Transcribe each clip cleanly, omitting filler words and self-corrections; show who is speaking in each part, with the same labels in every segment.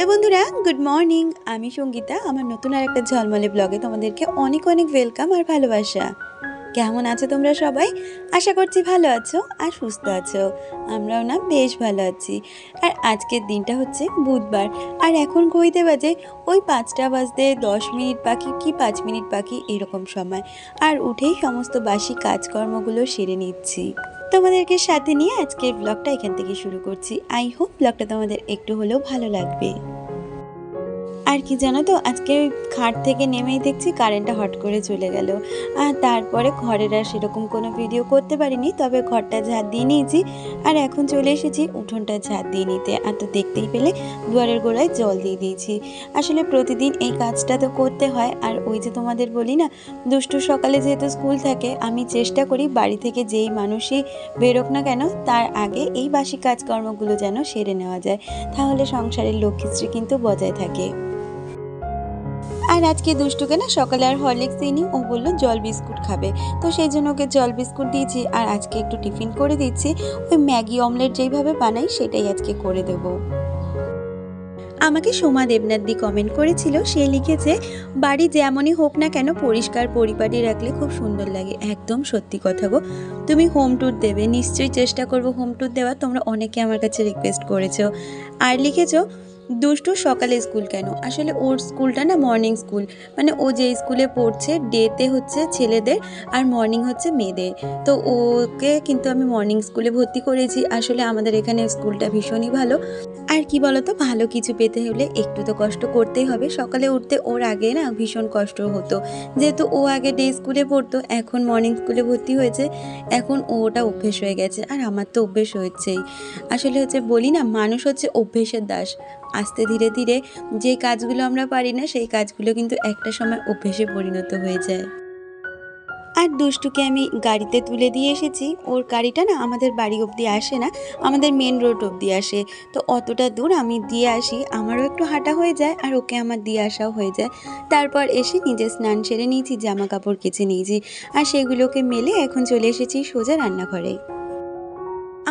Speaker 1: Hello বন্ধুরা, good morning. আমি সঙ্গীতা। আমার নতুন আরেকটা ঝলমলে ব্লগে তোমাদেরকে অনেক অনেক ওয়েলকাম আর ভালোবাসা। কেমন আছো তোমরা সবাই? আশা করছি ভালো আছো আর সুস্থ আছো। আমরাও না বেশ ভালো আছি। আর আজকের দিনটা হচ্ছে বুধবার। আর এখন ঘড়িতে বাজে ওই 5টা বাজতে 10 মিনিট বাকি কি 5 মিনিট বাকি এরকম সময়। আর উঠেই সমস্ত বাসি কাজকর্মগুলো সেরে নিচ্ছি। তোমাদেরকে সাথে নিয়ে আজকের ব্লগটা এখান থেকে শুরু করছি। আই হোপ ব্লগটা তোমাদের একটু হলেও ভালো লাগবে। আর কি জানো তো, আজকে খাট থেকে নেমেই দেখছি কারেন্টটা হট করে চলে গেল। আর তারপরে ঘরের আর সেরকম কোনো ভিডিও করতে পারিনি, তবে ঘরটা ঝাড় দিয়ে নিয়েছি। আর এখন চলে এসেছি উঠোনটা ঝাড় দিয়ে নিতে। আর তো দেখতেই পেলে দুয়ারের গোড়ায় জল দিয়ে দিয়েছি। আসলে প্রতিদিন এই কাজটা তো করতে হয়। আর ওই যে তোমাদের বলি না, দুষ্টু সকালে যেহেতু স্কুল থাকে, আমি চেষ্টা করি বাড়ি থেকে যেই মানুষই বেরোক না কেন তার আগে এই বাসি কাজকর্মগুলো যেন সেরে নেওয়া যায়, তাহলে সংসারের লক্ষ্মীশ্রী কিন্তু বজায় থাকে। আর আজকে দুষ্টুকে না সকালে আর হরলিক্স দিইনি, ও বললো জল বিস্কুট খাবে, তো সেই জন্য ওকে জল বিস্কুট দিয়েছি। আর আজকে একটু টিফিন করে দিচ্ছি, ওই ম্যাগি অমলেট যেইভাবে বানাই সেটাই আজকে করে দেবো। আমাকে সোমা দেবনাথ দি কমেন্ট করেছিল, সে লিখেছে বাড়ি যেমনই হোক না কেন পরিষ্কার পরিপাটি রাখলে খুব সুন্দর লাগে। একদম সত্যি কথা গো। তুমি হোম ট্যুর দেবে, নিশ্চয়ই চেষ্টা করবো হোম ট্যুর দেওয়ার। তোমরা অনেকে আমার কাছে রিকোয়েস্ট করেছো। আর লিখেছো দুষ্টু সকালে স্কুল কেন? আসলে ওর স্কুলটা না মর্নিং স্কুল, মানে ও যে স্কুলে পড়ছে ডেতে হচ্ছে ছেলেদের আর মর্নিং হচ্ছে মেয়েদের। তো ওকে কিন্তু আমি মর্নিং স্কুলে ভর্তি করেছি। আসলে আমাদের এখানে স্কুলটা ভীষণই ভালো। আর কি বলতো, ভালো কিছু পেতে হলে একটু তো কষ্ট করতেই হবে। সকালে উঠতে ওর আগে না ভীষণ কষ্ট হতো, যেহেতু ও আগে ডে স্কুলে পড়তো, এখন মর্নিং স্কুলে ভর্তি হয়েছে। এখন ওটা অভ্যেস হয়ে গেছে, আর আমার তো অভ্যেস হয়েছেই। আসলে হচ্ছে বলি না, মানুষ হচ্ছে অভ্যেসের দাস। আস্তে ধীরে ধীরে যে কাজগুলো আমরা পারি না সেই কাজগুলো কিন্তু একটা সময় অভ্যেসে পরিণত হয়ে যায়। আর দুষ্টুকে আমি গাড়িতে তুলে দিয়ে এসেছি। ওর গাড়িটা না আমাদের বাড়ি অবধি আসে না, আমাদের মেন রোড অবধি আসে। তো অতটা দূর আমি দিয়ে আসি, আমারও একটু হাঁটা হয়ে যায় আর ওকে আমার দিয়ে আসাও হয়ে যায়। তারপর এসে নিজে স্নান সেরে নিয়েছি, জামা কাপড় কেচে নিয়েছি। আর সেগুলোকে মেলে এখন চলে এসেছি সোজা রান্নাঘরে।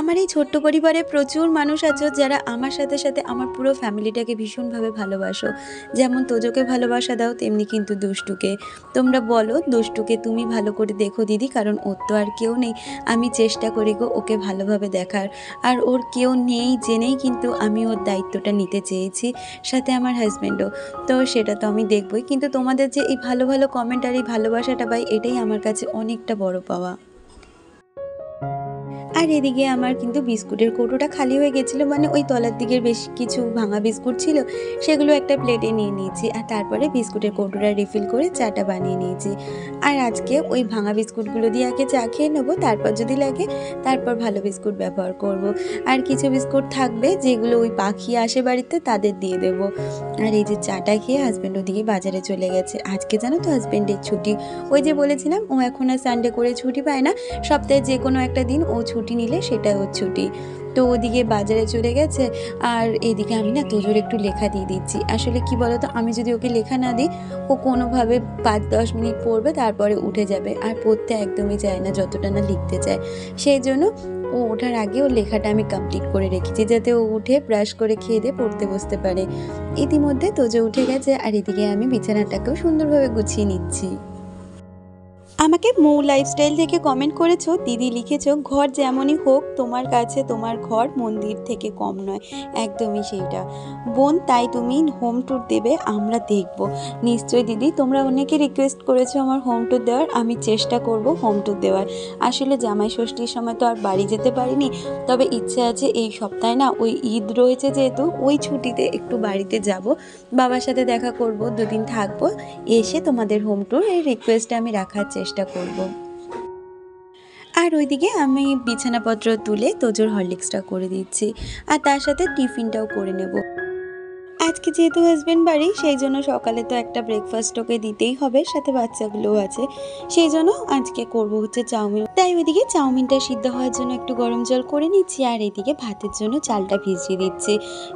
Speaker 1: আমার এই ছোট্ট পরিবারে প্রচুর মানুষ আছে যারা আমার সাথে সাথে আমার পুরো ফ্যামিলিটাকে ভীষণভাবে ভালোবাসো। যেমন তোজোকে ভালোবাসা দাও, তেমনি কিন্তু দুষ্টুকে। তোমরা বলো দুষ্টুকে তুমি ভালো করে দেখো দিদি, কারণ ওর তো আর কেউ নেই। আমি চেষ্টা করি গো ওকে ভালোভাবে দেখার। আর ওর কেউ নেই জেনেই কিন্তু আমি ওর দায়িত্বটা নিতে চেয়েছি, সাথে আমার হাজব্যান্ডও। তো সেটা তো আমি দেখবই, কিন্তু তোমাদের যে এই ভালো ভালো কমেন্ট আর এই ভালোবাসাটা পাই, এটাই আমার কাছে অনেকটা বড় পাওয়া। আর এদিকে আমার কিন্তু বিস্কুটের কৌটোটা খালি হয়ে গেছিলো, মানে ওই তলার দিকের বেশ কিছু ভাঙা বিস্কুট ছিল, সেগুলো একটা প্লেটে নিয়ে নিয়েছি। আর তারপরে বিস্কুটের কৌটোটা রিফিল করে চাটা বানিয়ে নিয়েছি। আর আজকে ওই ভাঙা বিস্কুটগুলো দিয়ে আগে চা খেয়ে নেবো, তারপর যদি লাগে তারপর ভালো বিস্কুট ব্যবহার করব। আর কিছু বিস্কুট থাকবে যেগুলো ওই পাখি আসে বাড়িতে তাদের দিয়ে দেবো। আর এই যে চাটা খেয়ে হাজব্যান্ড ওদিকে বাজারে চলে গেছে। আজকে জানো তো হাজব্যান্ডের ছুটি। ওই যে বলেছিলাম ও এখন আর সানডে করে ছুটি পায় না, সপ্তাহে যে কোনো একটা দিন ও ছুটি নিলে সেটা ওর ছুটি। তো ওদিকে বাজারে চলে গেছে। আর এদিকে আমি না তোজোর একটু লেখা দিয়ে দিচ্ছি। আসলে কি বলতো, আমি যদি ওকে লেখা না দিই ও কোনোভাবে 5-10 মিনিট পড়বে, তারপরে উঠে যাবে। আর পড়তে একদমই চায় না, যতটা না লিখতে চায়। সেই জন্য ও ওঠার আগে ওর লেখাটা আমি কমপ্লিট করে রেখেছি, যাতে ও উঠে ব্রাশ করে খেয়ে দিয়ে পড়তে বসতে পারে। ইতিমধ্যে তোজো উঠে গেছে, আর এদিকে আমি বিছানাটাকেও সুন্দরভাবে গুছিয়ে নিচ্ছি। আমাকে মৌ লাইফস্টাইল থেকে কমেন্ট করেছো, দিদি লিখেছো ঘর যেমনই হোক তোমার কাছে তোমার ঘর মন্দির থেকে কম নয়। একদমই সেইটা বোন, তাই তুমি হোম ট্যুর দেবে, আমরা দেখব। নিশ্চয়ই দিদি, তোমরা অনেকে রিকোয়েস্ট করেছো আমার হোম ট্যুর দেওয়ার, আমি চেষ্টা করব হোম ট্যুর দেওয়ার। আসলে জামাই ষষ্ঠীর সময় তো আর বাড়ি যেতে পারিনি, তবে ইচ্ছে আছে এই সপ্তাহে না ওই ঈদ রয়েছে যেহেতু, ওই ছুটিতে একটু বাড়িতে যাব, বাবার সাথে দেখা করব, 2 দিন থাকবো, এসে তোমাদের হোম ট্যুর এই রিকোয়েস্টটা আমি রাখার চেষ্টা করব। আর ওইদিকে আমি বিছানাপত্র তুলে তোজোর হরলিক্সটা করে দিচ্ছি, আর তার সাথে টিফিনটাও করে নেব। আজকে যেহেতু হাজব্যান্ড বাড়ি, সেই জন্য সকালে তো একটা ব্রেকফাস্ট ওকে দিতেই হবে, সাথে বাচ্চাগুলোও আছে। সেই জন্য আজকে করব হচ্ছে চাউমিন। তাই ওইদিকে চাউমিনটা সিদ্ধ হওয়ার জন্য একটু গরম জল করে নিচ্ছি, আর এইদিকে ভাতের জন্য চালটা ভিজিয়ে দিচ্ছি।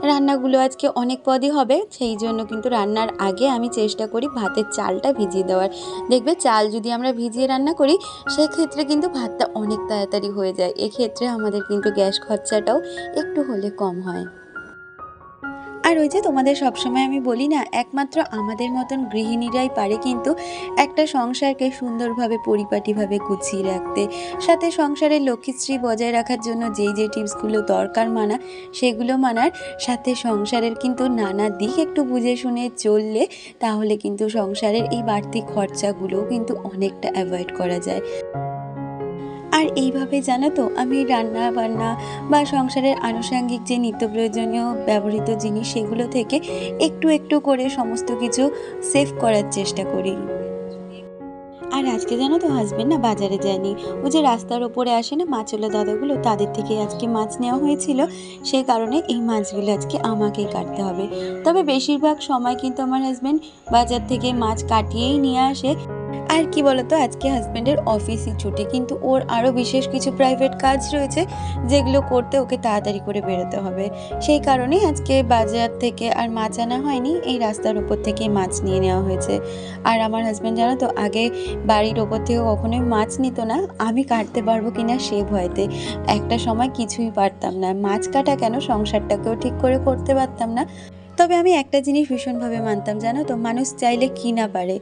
Speaker 1: রান্নাগুলো আজকে অনেক পদই হবে, সেই জন্য কিন্তু রান্নার আগে আমি চেষ্টা করি ভাতের চালটা ভিজিয়ে দেওয়ার। দেখবে চাল যদি আমরা ভিজিয়ে রান্না করি সেক্ষেত্রে কিন্তু ভাতটা অনেক তাড়াতাড়ি হয়ে যায়। এক্ষেত্রে আমাদের কিন্তু গ্যাস খরচাটাও একটু হলে কম হয়। আর ওই যে তোমাদের সবসময় আমি বলি না, একমাত্র আমাদের মতন গৃহিণীরাই পারে কিন্তু একটা সংসারকে সুন্দরভাবে পরিপাটিভাবে গুছিয়ে রাখতে, সাথে সংসারের লক্ষ্মীশ্রী বজায় রাখার জন্য যেই যে টিপসগুলো দরকার মানা সেগুলো মানার, সাথে সংসারের কিন্তু নানা দিক একটু বুঝে শুনে চললে তাহলে কিন্তু সংসারের এই বাড়তি খরচাগুলো কিন্তু অনেকটা অ্যাভয়েড করা যায়। আর এইভাবে জানো তো আমি রান্না বান্না বা সংসারের আনুষঙ্গিক যে নিত্য প্রয়োজনীয় ব্যবহৃত জিনিস সেগুলো থেকে একটু একটু করে সমস্ত কিছু সেভ করার চেষ্টা করি। আর আজকে জানো তো হাজবেন্ড না বাজারে যায়নি, ও যে রাস্তার ওপরে আসে না মাছওয়ালা দাদাগুলো, তাদের থেকে আজকে মাছ নেওয়া হয়েছিল, সেই কারণে এই মাছগুলো আজকে আমাকেই কাটতে হবে। তবে বেশিরভাগ সময় কিন্তু আমার হাজবেন্ড বাজার থেকে মাছ কাটিয়েই নিয়ে আসে। আর কি বলতো, আজকে হাজব্যান্ডের অফিসই ছুটি, কিন্তু ওর আরও বিশেষ কিছু প্রাইভেট কাজ রয়েছে যেগুলো করতে ওকে তাড়াতাড়ি করে বেরোতে হবে। সেই কারণেই আজকে বাজার থেকে আর মাছ আনা হয়নি, এই রাস্তার ওপর থেকে মাছ নিয়ে নেওয়া হয়েছে। আর আমার হাজব্যান্ড জানো তো আগে বাড়ির ওপর থেকে কখনোই মাছ নিত না, আমি কাটতে পারবো কিনা সে ভয়তে। একটা সময় কিছুই পারতাম না, মাছ কাটা কেন সংসারটাকেও ঠিক করে করতে পারতাম না। তবে আমি একটা জিনিস ভীষণভাবে মানতাম জানো তো, মানুষ চাইলে কি না পারে,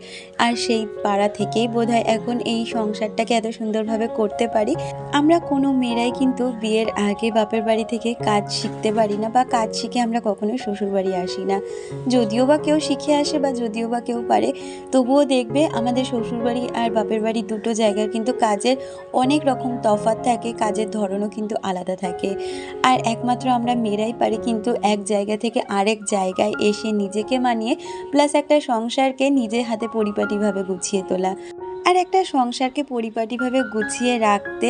Speaker 1: আর সেই পাড়া থেকেই বোধহয় এখন এই সংসারটাকে এত সুন্দরভাবে করতে পারি। আমরা কোনো মেয়েরাই কিন্তু বিয়ের আগে বাপের বাড়ি থেকে কাজ শিখতে পারি না, বা কাজ শিখে আমরা কখনোই শ্বশুর বাড়ি আসি না। যদিও বা কেউ শিখে আসে বা যদিও বা কেউ পারে, তবুও দেখবে আমাদের শ্বশুর বাড়ি আর বাপের বাড়ি দুটো জায়গার কিন্তু কাজের অনেক রকম তফাৎ থাকে, কাজের ধরনও কিন্তু আলাদা থাকে। আর একমাত্র আমরা মেয়েরাই পারি কিন্তু এক জায়গা থেকে আরেক জায়গায় এসে নিজেকে মানিয়ে, প্লাস একটা সংসারকে নিজের হাতে পরিপাটিভাবে গুছিয়ে তোলা। আর একটা সংসারকে পরিপাটিভাবে গুছিয়ে রাখতে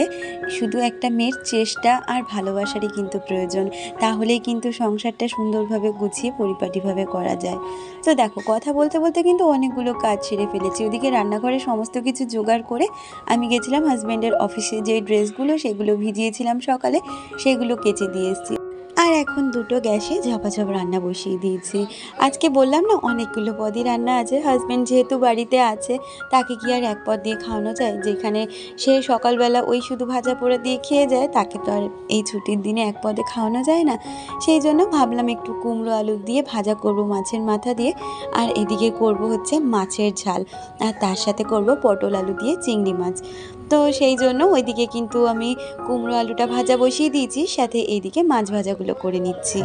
Speaker 1: শুধু একটা মেয়ের চেষ্টা আর ভালোবাসারই কিন্তু প্রয়োজন, তাহলেই কিন্তু সংসারটা সুন্দরভাবে গুছিয়ে পরিপাটিভাবে করা যায়। তো দেখো, কথা বলতে বলতে কিন্তু অনেকগুলো কাজ সেরে ফেলেছি। ওদিকে রান্নাঘরে সমস্ত কিছু জোগাড় করে আমি গেছিলাম হাজব্যান্ডের অফিসে, যে ড্রেসগুলো সেগুলো ভিজিয়েছিলাম সকালে সেগুলো কেচে দিয়ে এসেছি। আর এখন দুটো গ্যাসে ঝপাঝপ রান্না বসিয়ে দিয়েছি। আজকে বললাম না অনেকগুলো পদই রান্না আছে, হাজব্যান্ড যেহেতু বাড়িতে আছে তাকে কি আর এক পদ দিয়ে খাওয়ানো যায়? যেখানে সে সকালবেলা ওই শুধু ভাজা পোড়া দিয়ে খেয়ে যায়, তাকে তো আর এই ছুটির দিনে এক পদে খাওয়ানো যায় না। সেই জন্য ভাবলাম একটু কুমড়ো আলু দিয়ে ভাজা করব মাছের মাথা দিয়ে, আর এদিকে করব হচ্ছে মাছের ঝাল, আর তার সাথে করব পটল আলু দিয়ে চিংড়ি মাছ। তো সেই জন্য ওইদিকে কিন্তু আমি কুমড়ো আলুটা ভাজা বসিয়ে দিয়েছি, সাথে এইদিকে মাছ ভাজাগুলো করে নিচ্ছি।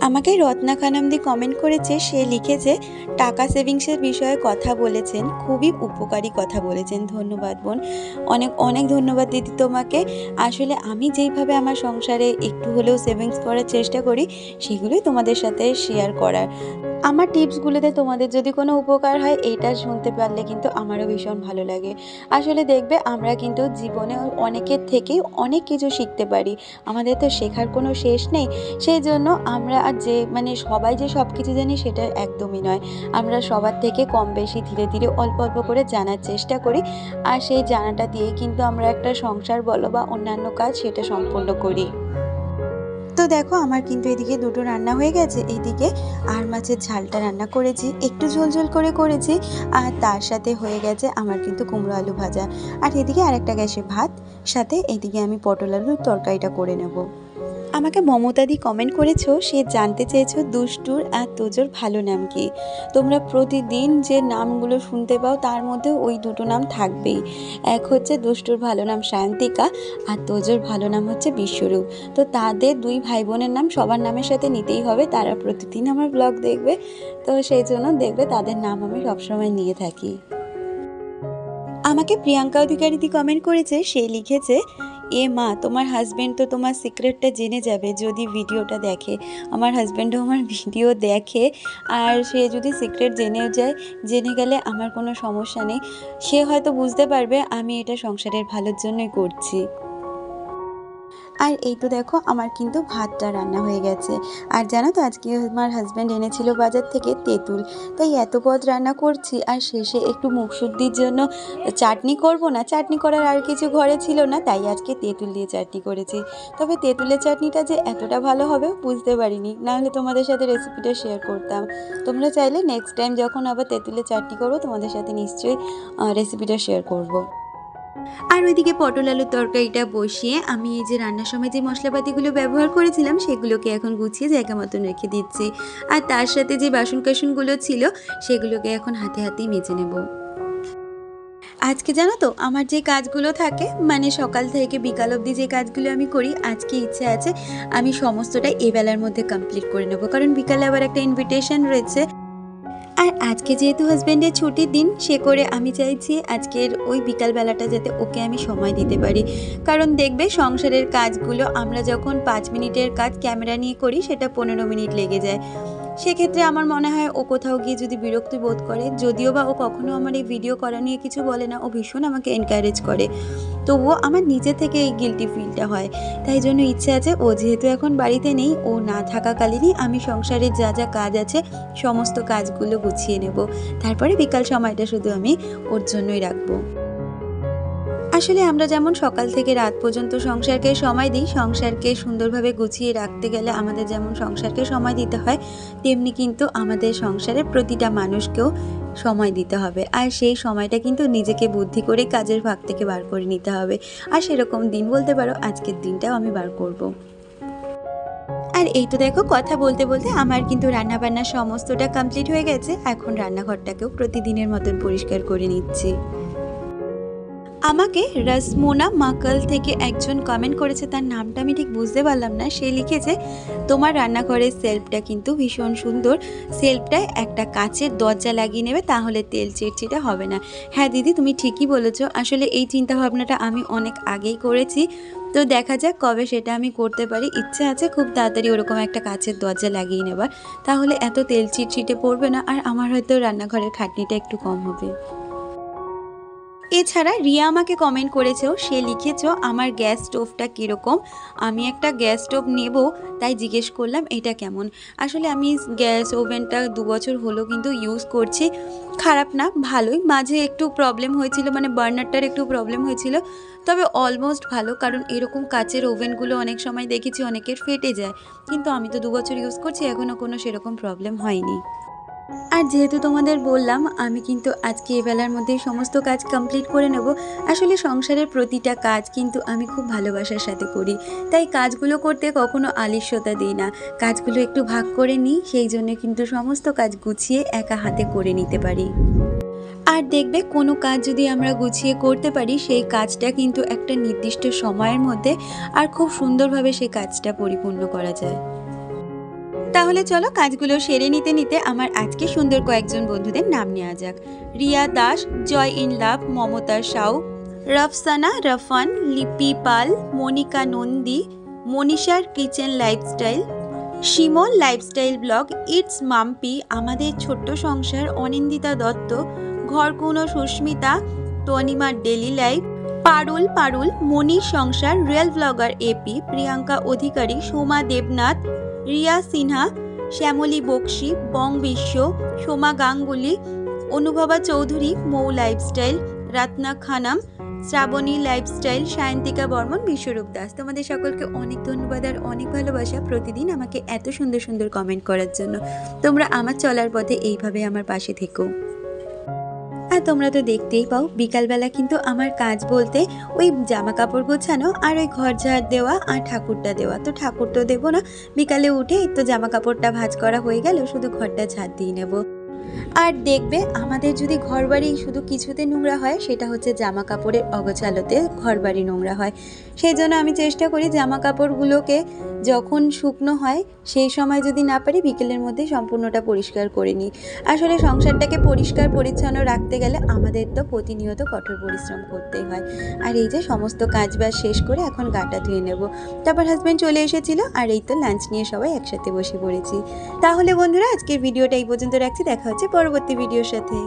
Speaker 1: আমাকে রত্না খানমদি কমেন্ট করেছে, সে লিখেছে টাকা সেভিংসের বিষয়ে কথা বলেছেন, খুবই উপকারী কথা বলেছেন। ধন্যবাদ বোন, অনেক অনেক ধন্যবাদ দিদি তোমাকে। আসলে আমি যেইভাবে আমার সংসারে একটু হলেও সেভিংস করার চেষ্টা করি সেগুলোই তোমাদের সাথে শেয়ার করার। আমার টিপসগুলোতে তোমাদের যদি কোনো উপকার হয় এইটা শুনতে পারলে কিন্তু আমারও ভীষণ ভালো লাগে। আসলে দেখবে আমরা কিন্তু জীবনে অনেকের থেকেই অনেক কিছু শিখতে পারি, আমাদের তো শেখার কোনো শেষ নেই। সেই জন্য আমরা আর যে সবাই যে সব কিছু জানি সেটা একদমই নয়, আমরা সবার থেকে কম বেশি ধীরে ধীরে অল্প অল্প করে জানার চেষ্টা করি, আর সেই জানাটা দিয়ে কিন্তু আমরা একটা সংসার বলো বা অন্যান্য কাজ সেটা সম্পূর্ণ করি। তো দেখো আমার কিন্তু এদিকে দুটো রান্না হয়ে গেছে, এদিকে আর মাছের ঝালটা রান্না করেছি, একটু ঝোল ঝোল করে করেছি, আর তার সাথে হয়ে গেছে আমার কিন্তু কুমড়ো আলু ভাজা, আর এদিকে আরেকটা গ্যাসে ভাত, সাথে এদিকে আমি পটল আলুর তরকারিটা করে নেব। আমাকে মমতাদি কমেন্ট করেছো, সে জানতে চেয়েছো দুষ্টুর আর তোজোর ভালো নাম কি। তোমরা প্রতিদিন যে নামগুলো শুনতে পাও তার মধ্যে ওই দুটো নাম থাকবেই, এক হচ্ছে দুষ্টুর ভালো নাম সায়ন্তিকা, আর তোজোর ভালো নাম হচ্ছে বিশ্বরূপ। তো তাদের দুই ভাই বোনের নাম সবার নামের সাথে নিতেই হবে, তারা প্রতিদিন আমার ব্লগ দেখবে, তো সেই জন্য দেখবে তাদের নাম আমি সবসময় নিয়ে থাকি। আমাকে প্রিয়াঙ্কা অধিকারীদি কমেন্ট করেছে, সে লিখেছে এ মা, তোমার হাজব্যান্ড তো তোমার সিক্রেটটা জেনে যাবে যদি ভিডিওটা দেখে। আমার হাজব্যান্ডও আমার ভিডিও দেখে, আর সে যদি সিক্রেট জেনেও যায়, জেনে গেলে আমার কোনো সমস্যা নেই, সে হয়তো বুঝতে পারবে আমি এটা সংসারের ভালোর জন্যই করছি। আর এই তো দেখো আমার কিন্তু ভাতটা রান্না হয়ে গেছে। আর জানো তো আজকে আমার হাজব্যান্ড এনেছিল বাজার থেকে তেঁতুল, তাই এত পদ রান্না করছি, আর শেষে একটু মুখশুদ্ধির জন্য চাটনি করব না, চাটনি করার আর কিছু ঘরে ছিল না, তাই আজকে তেঁতুল দিয়ে চাটনি করেছি। তবে তেঁতুলের চাটনিটা যে এতটা ভালো হবে বুঝতে পারিনি, নাহলে তোমাদের সাথে রেসিপিটা শেয়ার করতাম। তোমরা চাইলে নেক্সট টাইম যখন আবার তেঁতুলের চাটনি করবো তোমাদের সাথে নিশ্চয়ই রেসিপিটা শেয়ার করব। আর ওইদিকে পটল আলুর তরকারিটা বসিয়ে আমি এই যে রান্নার সময় যে মশলাপাতিগুলো ব্যবহার করেছিলাম সেগুলোকে এখন গুছিয়ে জায়গা মতন রেখে দিচ্ছি। আর তার সাথে যে বাসন কাসনগুলো ছিল সেগুলোকে এখন হাতে হাতেই মেজে নেব। আজকে জানো তো আমার যে কাজগুলো থাকে মানে সকাল থেকে বিকাল অবধি যে কাজগুলো আমি করি, আজকে ইচ্ছে আছে আমি সমস্তটাই এই বেলার মধ্যে কমপ্লিট করে নেব, কারণ বিকালে আবার একটা ইনভিটেশন রয়েছে। আর আজকে যেহেতু হাজব্যান্ডের ছুটির দিন, সে করে আমি চাইছি আজকের ওই বিকালবেলাটা যাতে ওকে আমি সময় দিতে পারি। কারণ দেখবে সংসারের কাজগুলো আমরা যখন 5 মিনিটের কাজ ক্যামেরা নিয়ে করি সেটা 15 মিনিট লেগে যায়। সেক্ষেত্রে আমার মনে হয় ও কোথাও গিয়ে যদি বিরক্তি বোধ করে, যদিও বা ও কখনো আমার এই ভিডিও করা নিয়ে কিছু বলে না, ও ভীষণ আমাকে এনকারেজ করে, তবুও আমার নিজে থেকে এই গিল্টি ফিলটা হয়। তাই জন্য ইচ্ছে আছে ও যেহেতু এখন বাড়িতে নেই, ও না থাকাকালীনই আমি সংসারের যা যা কাজ আছে সমস্ত কাজগুলো গুছিয়ে নেব। তারপরে বিকাল সময়টা শুধু আমি ওর জন্যই রাখবো। আসলে আমরা যেমন সকাল থেকে রাত পর্যন্ত সংসারকে সময় দিই, সংসারকে সুন্দরভাবে গুছিয়ে রাখতে গেলে আমাদের যেমন সংসারকে সময় দিতে হয়, তেমনি কিন্তু আমাদের সংসারের প্রতিটা মানুষকেও সময় দিতে হবে। আর সেই সময়টা কিন্তু নিজেকে বুদ্ধি করে কাজের ভাগ থেকে বার করে নিতে হবে। আর সেরকম দিন বলতে পারো আজকের দিনটাও আমি বার করব। আর এই তো দেখো কথা বলতে বলতে আমার কিন্তু রান্নাবান্না সমস্তটা কমপ্লিট হয়ে গেছে। এখন রান্নাঘরটাকেও প্রতিদিনের মতন পরিষ্কার করে নিচ্ছি। আমাকে রসমোনা মাকাল থেকে একজন কমেন্ট করেছে, তার নামটা আমি ঠিক বুঝতে পারলাম না। সে লিখেছে, তোমার রান্নাঘরের সেলফটা কিন্তু ভীষণ সুন্দর, সেলফটায় একটা কাচের দরজা লাগিয়ে নেবে, তাহলে তেল চিটচিটে হবে না। হ্যাঁ দিদি, তুমি ঠিকই বলেছো। আসলে এই চিন্তা ভাবনাটা আমি অনেক আগেই করেছি, তো দেখা যাক কবে সেটা আমি করতে পারি। ইচ্ছে আছে খুব তাড়াতাড়ি ওরকম একটা কাচের দরজা লাগিয়ে নেবার, তাহলে এত তেল চিটচিটে পড়বে না, আর আমার হয়তো রান্নাঘরের খাটনিটা একটু কম হবে। এছাড়া রিয়া আমাকে কমেন্ট করেছেও, সে লিখেছো আমার গ্যাস স্টোভটা কীরকম, আমি একটা গ্যাস স্টোভ নেব, তাই জিজ্ঞেস করলাম এটা কেমন। আসলে আমি গ্যাস ওভেনটা 2 বছর হলো কিন্তু ইউজ করছি, খারাপ না, ভালোই। মাঝে একটু প্রবলেম হয়েছিল, মানে বার্নারটার একটু প্রবলেম হয়েছিল, তবে অলমোস্ট ভালো। কারণ এরকম কাচের ওভেনগুলো অনেক সময় দেখেছি অনেকের ফেটে যায়, কিন্তু আমি তো 2 বছর ইউজ করছি, এখনও কোনো সেরকম প্রবলেম হয়নি। আর যেহেতু তোমাদের বললাম আমি কিন্তু আজকে এই বেলার মধ্যেই সমস্ত কাজ কমপ্লিট করে নেব। আসলে সংসারের প্রতিটা কাজ কিন্তু আমি খুব ভালোবাসার সাথে করি, তাই কাজগুলো করতে কখনো আলস্যতা দিই না, কাজগুলো একটু ভাগ করে নিই, সেই জন্য কিন্তু সমস্ত কাজ গুছিয়ে একা হাতে করে নিতে পারি। আর দেখবে কোনো কাজ যদি আমরা গুছিয়ে করতে পারি, সেই কাজটা কিন্তু একটা নির্দিষ্ট সময়ের মধ্যে আর খুব সুন্দরভাবে সেই কাজটা পরিপূর্ণ করা যায়। তাহলে চলো কাজগুলো সেরে নিতে নিতে আমার আজকে সুন্দর কয়েকজন বন্ধুদের নাম নেওয়া যাক। রিয়া দাস, জয় ইন লাভ, মমতা সাউ, রফসানা রফান, লিপি পাল, মনিকা নন্দী, মনীষার kitchen lifestyle, Shimul lifestyle blog, it's Mampi, আমাদের ছোট্ট সংসার, অনিন্দিতা দত্ত, ঘরকুনো সুস্মিতা, তনিমার ডেলি লাইফ, পারুল, মনির সংসার, real blogger AP, Priyanka Adhikari, Soma Debnath, Riya Sinha, Shyamali Bakshi, Bong Biswa, Soma Ganguly, Anubhaba Chowdhury, Mou lifestyle, Ratna Khanam, Srabani lifestyle, Sayantika Barman, Biswarup Das. তোমাদের সকলকে অনেক ধন্যবাদ আর অনেক ভালোবাসা প্রতিদিন আমাকে এত সুন্দর সুন্দর কমেন্ট করার জন্য। তোমরা আমার চলার পথে এইভাবে আমার পাশে থেকো। আর তোমরা তো দেখতেই পাও বিকালবেলা কিন্তু আমার কাজ বলতে ওই জামা কাপড় গোছানো আর ওই ঘর ঝাড় দেওয়া আর ঠাকুরটা দেওয়া। তো ঠাকুর তো দেবো না, বিকালে উঠে তো জামা কাপড়টা ভাঁজ করা হয়ে গেল, শুধু ঘরটা ঝাড় দিয়ে নেবো। আর দেখবে আমাদের যদি ঘরবাড়ি শুধু কিছুতে নোংরা হয়, সেটা হচ্ছে জামা কাপড়ের অগোছালোতে ঘরবাড়ি নোংরা হয়। সেই জন্য আমি চেষ্টা করি জামা কাপড়গুলোকে যখন শুকনো হয় সেই সময় যদি না পারি বিকেলের মধ্যে সম্পূর্ণটা পরিষ্কার করে নিই। আসলে সংসারটাকে পরিষ্কার পরিচ্ছন্ন রাখতে গেলে আমাদের তো প্রতিনিয়ত কঠোর পরিশ্রম করতেই হয়। আর এই যে সমস্ত কাজবাজ শেষ করে এখন গাটা ধুয়ে নেব, তারপর হাজব্যান্ড চলে এসেছিল আর এই তো লাঞ্চ নিয়ে সবাই একসাথে বসে পড়েছি। তাহলে বন্ধুরা আজকের ভিডিওটা এই পর্যন্ত রাখছি, দেখা হচ্ছে পরবর্তী ভিডিওর সাথে।